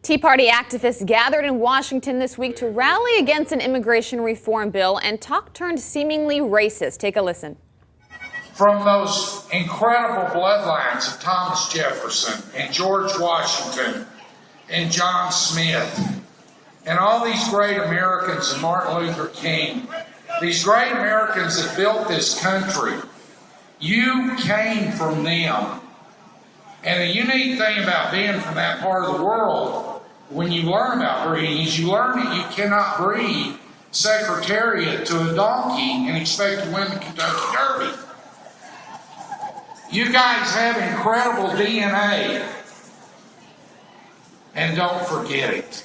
Tea Party activists gathered in Washington this week to rally against an immigration reform bill, and talk turned seemingly racist. Take a listen. From those incredible bloodlines of Thomas Jefferson and George Washington and John Smith and all these great Americans and Martin Luther King, these great Americans that built this country, you came from them. And the unique thing about being from that part of the world, when you learn about breeding, is you learn that you cannot breed Secretariat to a donkey and expect to win the Kentucky Derby. You guys have incredible DNA, and don't forget it.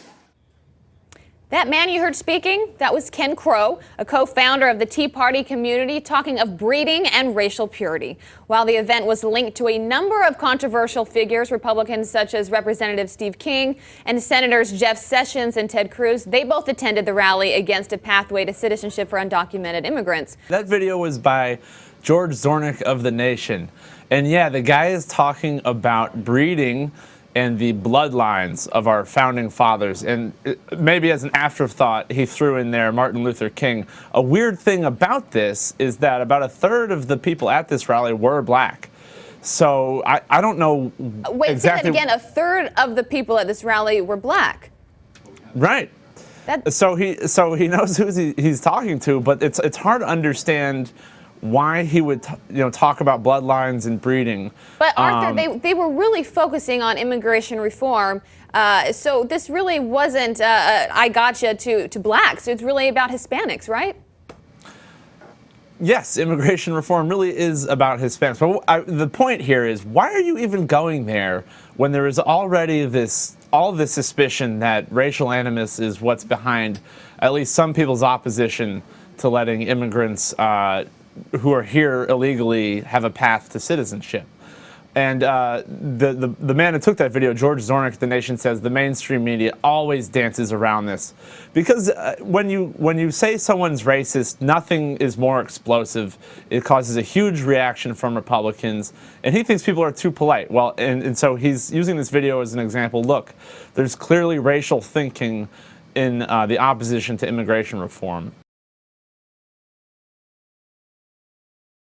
That man you heard speaking, that was Ken Crow, a co-founder of the Tea Party community, talking of breeding and racial purity. While the event was linked to a number of controversial figures, Republicans such as Representative Steve King and Senators Jeff Sessions and Ted Cruz, they both attended the rally against a pathway to citizenship for undocumented immigrants. That video was by George Zornick of The Nation. And yeah, the guy is talking about breeding and the bloodlines of our founding fathers. And maybe as an afterthought, he threw in there Martin Luther King. A weird thing about this is that about a third of the people at this rally were black. So I don't know Wait, exactly. Say that again. A third of the people at this rally were black. Right. So he knows who he's talking to, but it's hard to understand why he would talk about bloodlines and breeding. But Arthur, they were really focusing on immigration reform. So this really wasn't I gotcha to blacks. It's really about Hispanics, right? Yes, immigration reform really is about Hispanics. But the point here is, why are you even going there when there is already all this suspicion that racial animus is what's behind at least some people's opposition to letting immigrants who are here illegally have a path to citizenship? And the man who took that video, George Zornick, The Nation, says the mainstream media always dances around this because when you say someone's racist, nothing is more explosive. It causes a huge reaction from Republicans, and he thinks people are too polite. Well, and so he's using this video as an example. Look, there's clearly racial thinking in the opposition to immigration reform.